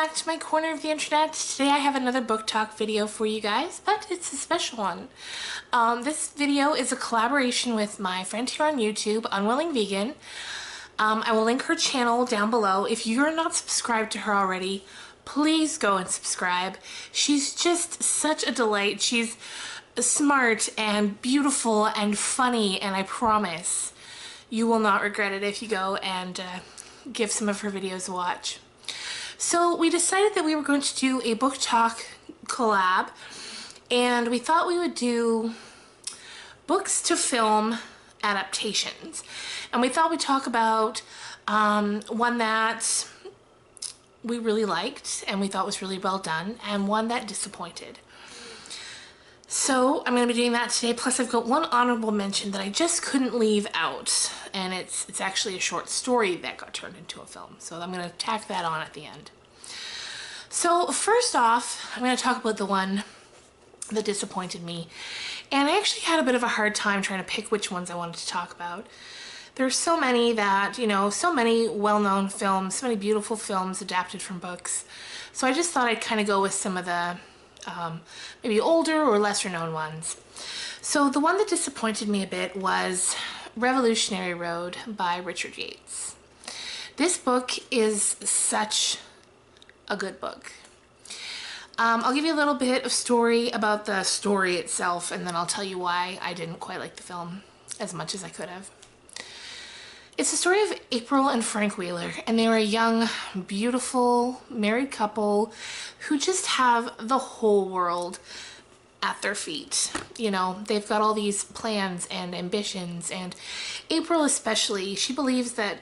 back to my corner of the internet. Today I have another book talk video for you guys, but it's a special one. This video is a collaboration with my friend here on YouTube, Unwilling Vegan. I will link her channel down below. If you're not subscribed to her already, please go and subscribe. She's just such a delight. She's smart and beautiful and funny, and I promise you will not regret it if you go and give some of her videos a watch. So we decided that we were going to do a book talk collab, and we thought we would do books to film adaptations. And we thought we'd talk about one that we really liked and we thought was really well done, and one that disappointed. So I'm going to be doing that today, plus I've got one honorable mention that I just couldn't leave out, and it's actually a short story that got turned into a film, so I'm going to tack that on at the end. So first off, I'm going to talk about the one that disappointed me, and I actually had a bit of a hard time trying to pick which ones I wanted to talk about. There's so many that, you know, so many well-known films, so many beautiful films adapted from books, so I just thought I'd kind of go with some of the maybe older or lesser known ones. So the one that disappointed me a bit was Revolutionary Road by Richard Yates. This book is such a good book. I'll give you a little bit of story about the story itself, and then I'll tell you why I didn't quite like the film as much as I could have. It's the story of April and Frank Wheeler, and they were a young, beautiful, married couple who just have the whole world at their feet. You know, they've got all these plans and ambitions, and April especially, she believes that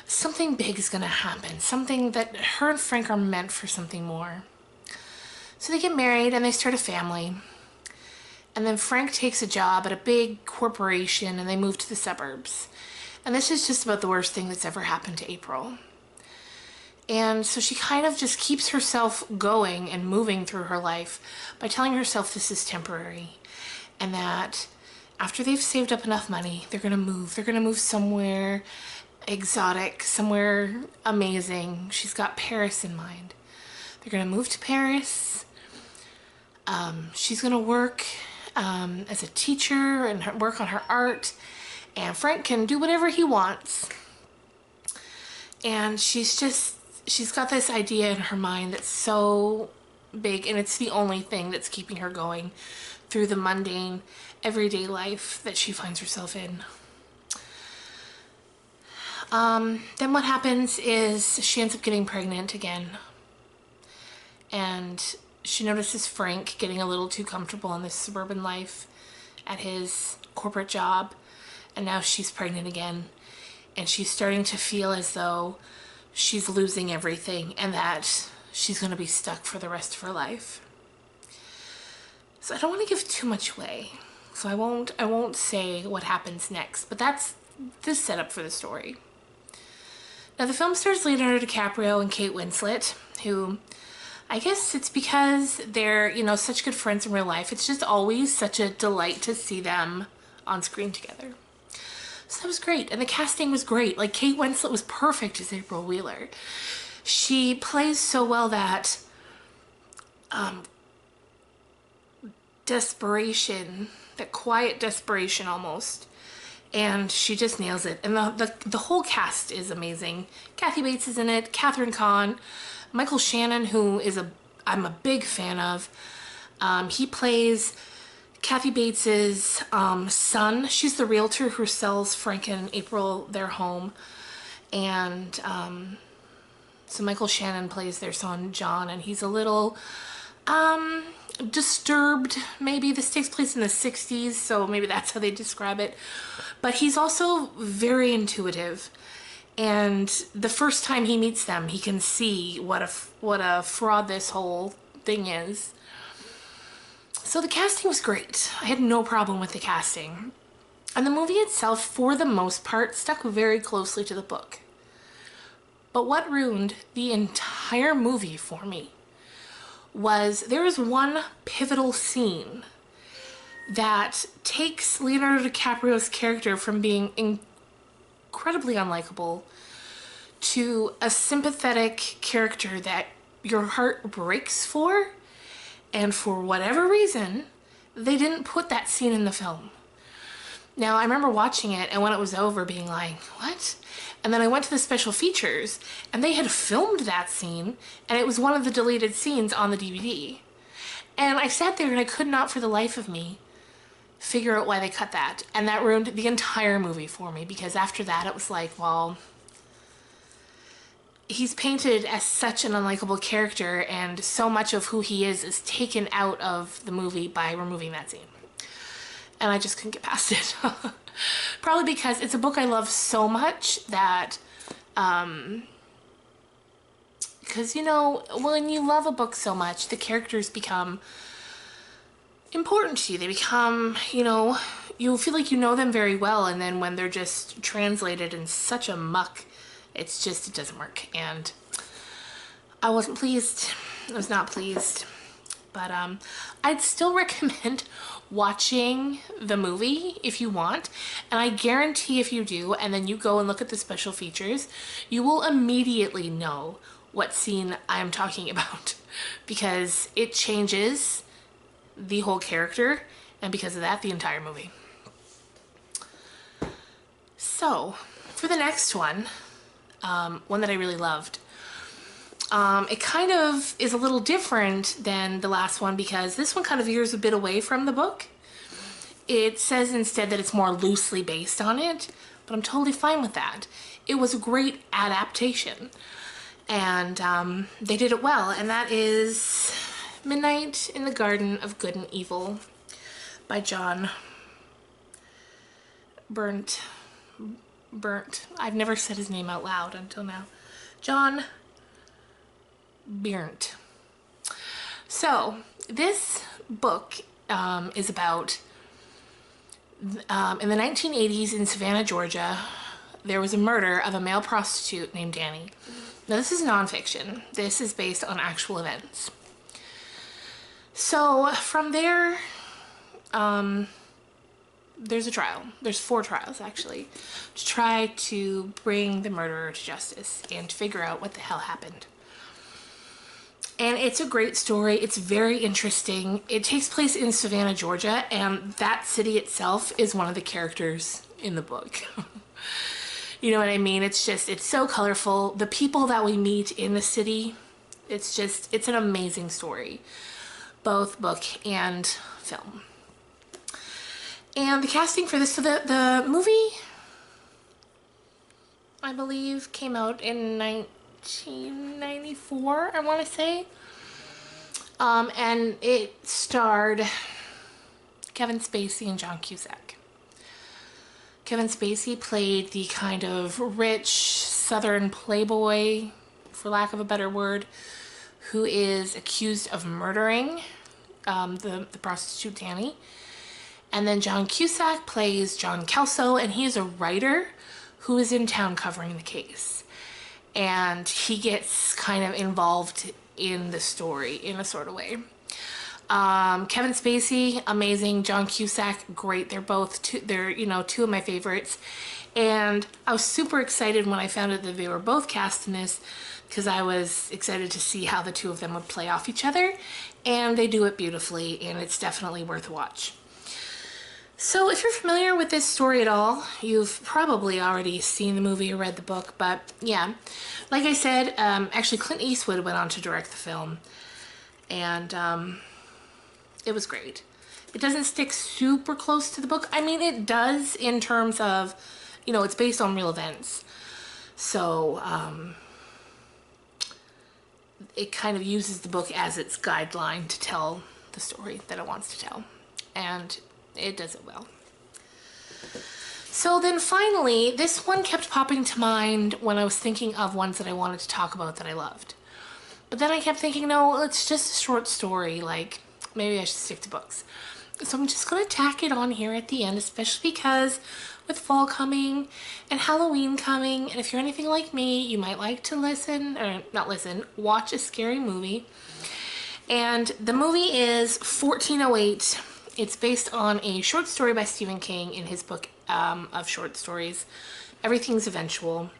something big is going to happen, something that her and Frank are meant for something more. So they get married and they start a family, and then Frank takes a job at a big corporation and they move to the suburbs. And this is just about the worst thing that's ever happened to April. And so she kind of just keeps herself going and moving through her life by telling herself this is temporary, and that after they've saved up enough money, they're gonna move. They're gonna move somewhere exotic, somewhere amazing. She's got Paris in mind. They're gonna move to Paris. She's gonna work as a teacher and work on her art. And Frank can do whatever he wants. And she's got this idea in her mind that's so big, and it's the only thing that's keeping her going through the mundane, everyday life that she finds herself in. Then what happens is she ends up getting pregnant again. And she notices Frank getting a little too comfortable in this suburban life at his corporate job. And now she's pregnant again, and she's starting to feel as though she's losing everything and that she's going to be stuck for the rest of her life. So I don't want to give too much away, so I won't say what happens next, but that's the setup for the story. Now the film stars Leonardo DiCaprio and Kate Winslet, who, I guess it's because they're, you know, such good friends in real life. It's just always such a delight to see them on screen together. So that was great, and the casting was great. Like, Kate Winslet was perfect as April Wheeler. She plays so well that desperation, that quiet desperation almost, and she just nails it. And the whole cast is amazing. Kathy Bates is in it, Catherine Kahn, Michael Shannon, who I'm a big fan of. He plays Kathy Bates's son. She's the realtor who sells Frank and April their home, and so Michael Shannon plays their son John, and he's a little disturbed. Maybe this takes place in the 60s, so maybe that's how they describe it, but he's also very intuitive, and the first time he meets them, he can see what a fraud this whole thing is. So the casting was great. I had no problem with the casting. And the movie itself, for the most part, stuck very closely to the book. But what ruined the entire movie for me was there is one pivotal scene that takes Leonardo DiCaprio's character from being incredibly unlikable to a sympathetic character that your heart breaks for, and for whatever reason, they didn't put that scene in the film. Now, I remember watching it, and when it was over, being like, what? And then I went to the special features, and they had filmed that scene, and it was one of the deleted scenes on the DVD. And I sat there, and I could not for the life of me figure out why they cut that. And that ruined the entire movie for me, because after that, it was like, well, he's painted as such an unlikable character, and so much of who he is taken out of the movie by removing that scene. And I just couldn't get past it. Probably because it's a book I love so much that, because, you know, when you love a book so much, the characters become important to you. They become, you know, you feel like you know them very well, and then when they're just translated in such a muck, it's just, it doesn't work. And I wasn't pleased. I was not pleased. But I'd still recommend watching the movie if you want, and I guarantee if you do, and then you go and look at the special features, you will immediately know what scene I'm talking about, because it changes the whole character, and because of that, the entire movie. So, for the next one that I really loved, it kind of is a little different than the last one, because this one kind of veers a bit away from the book. It says instead that it's more loosely based on it, but I'm totally fine with that. It was a great adaptation, and they did it well, and that is Midnight in the Garden of Good and Evil by John Burnt. I've never said his name out loud until now. John Berndt. So this book is about in the 1980s in Savannah, Georgia, there was a murder of a male prostitute named Danny. Now this is nonfiction. This is based on actual events. So from there, there's a trial. There's 4 trials actually, to try to bring the murderer to justice and to figure out what the hell happened. And it's a great story. It's very interesting. It takes place in Savannah, Georgia, and that city itself is one of the characters in the book. You know what I mean? It's just, it's so colorful. The people that we meet in the city, it's just, it's an amazing story, both book and film. And the casting for this, so the movie, I believe, came out in 1994, I want to say. And it starred Kevin Spacey and John Cusack. Kevin Spacey played the kind of rich Southern playboy, for lack of a better word, who is accused of murdering the prostitute Danny. And then John Cusack plays John Kelso, and he is a writer who is in town covering the case. And he gets kind of involved in the story in a sort of way. Kevin Spacey, amazing. John Cusack, great. They're both they're, you know, 2 of my favorites. And I was super excited when I found out that they were both cast in this, because I was excited to see how the 2 of them would play off each other. And they do it beautifully, and it's definitely worth a watch. So if you're familiar with this story at all, you've probably already seen the movie or read the book, but yeah, like I said, actually Clint Eastwood went on to direct the film, and it was great. It doesn't stick super close to the book. I mean, it does in terms of, you know, it's based on real events, so it kind of uses the book as its guideline to tell the story that it wants to tell, and it does it well. So then finally, this one kept popping to mind when I was thinking of ones that I wanted to talk about that I loved. But then I kept thinking, no, it's just a short story, like, maybe I should stick to books. So I'm just gonna tack it on here at the end, especially because with fall coming and Halloween coming, and if you're anything like me, you might like to watch a scary movie. And the movie is 1408. It's based on a short story by Stephen King in his book of short stories, Everything's Eventual.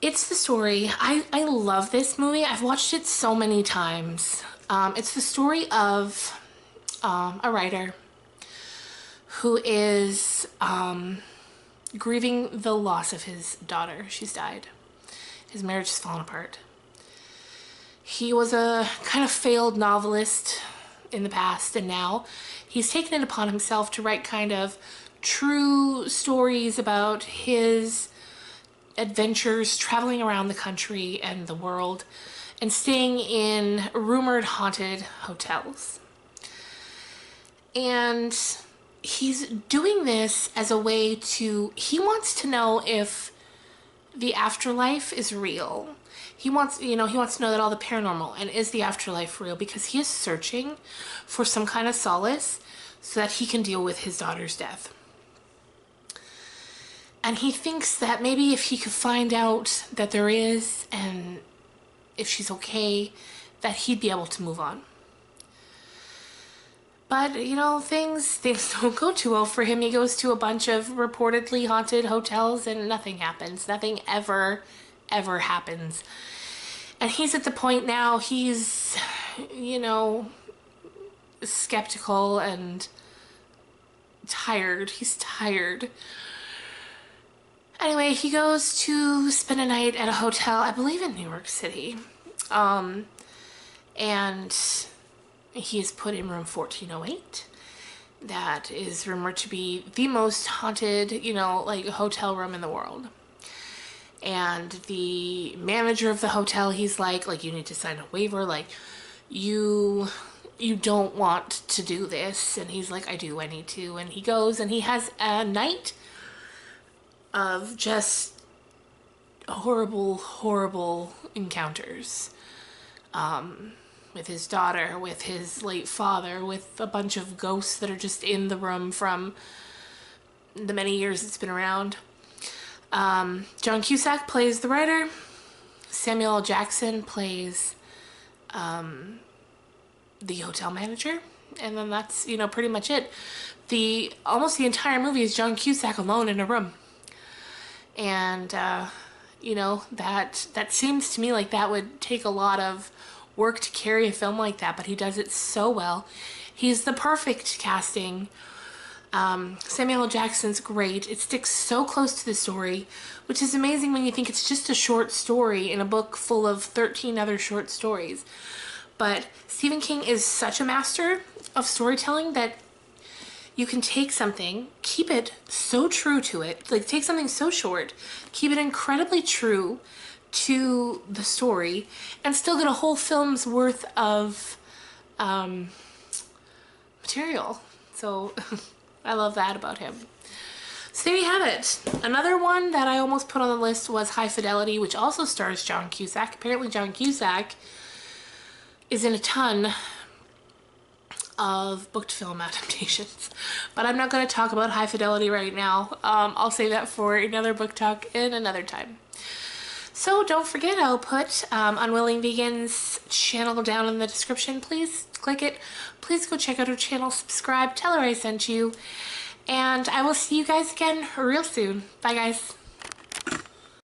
It's the story. I love this movie. I've watched it so many times. It's the story of a writer who is grieving the loss of his daughter. She's died. His marriage has fallen apart. He was a kind of failed novelist in the past, and now he's taken it upon himself to write kind of true stories about his adventures traveling around the country and the world and staying in rumored haunted hotels. And he's doing this as a way to, he wants to know if the afterlife is real. He wants, he wants to know that all the paranormal, and is the afterlife real, because he is searching for some kind of solace so that he can deal with his daughter's death. And he thinks that maybe if he could find out that there is, and if she's okay, that he'd be able to move on. But, things don't go too well for him. He goes to a bunch of reportedly haunted hotels and nothing happens. Nothing ever happens. And he's at the point now, he's, skeptical and tired. He's tired. Anyway, he goes to spend a night at a hotel, I believe in New York City. And he is put in room 1408. That is rumored to be the most haunted, hotel room in the world. And the manager of the hotel, he's like, you need to sign a waiver, you don't want to do this. And he's like, I do, I need to. And he goes and he has a night of just horrible encounters. With his daughter, with his late father, with a bunch of ghosts that are just in the room from the many years it's been around. John Cusack plays the writer. Samuel L. Jackson plays the hotel manager. And then that's, pretty much it. Almost the entire movie is John Cusack alone in a room. And, that seems to me like that would take a lot of work to carry a film like that, but he does it so well. He's the perfect casting. Samuel L. Jackson's great. It sticks so close to the story, which is amazing when you think it's just a short story in a book full of 13 other short stories. But Stephen King is such a master of storytelling that you can take something, keep it so true to it, take something so short, keep it incredibly true to the story, and still get a whole film's worth of material. So I love that about him. So there you have it. Another one that I almost put on the list was High Fidelity, which also stars John Cusack. Apparently John Cusack is in a ton of booked film adaptations, but I'm not going to talk about High Fidelity right now. I'll save that for another book talk in another time. So don't forget, I'll put Unwilling Vegan's channel down in the description. Please click it. Please go check out her channel, subscribe, tell her I sent you, and I will see you guys again real soon. Bye guys.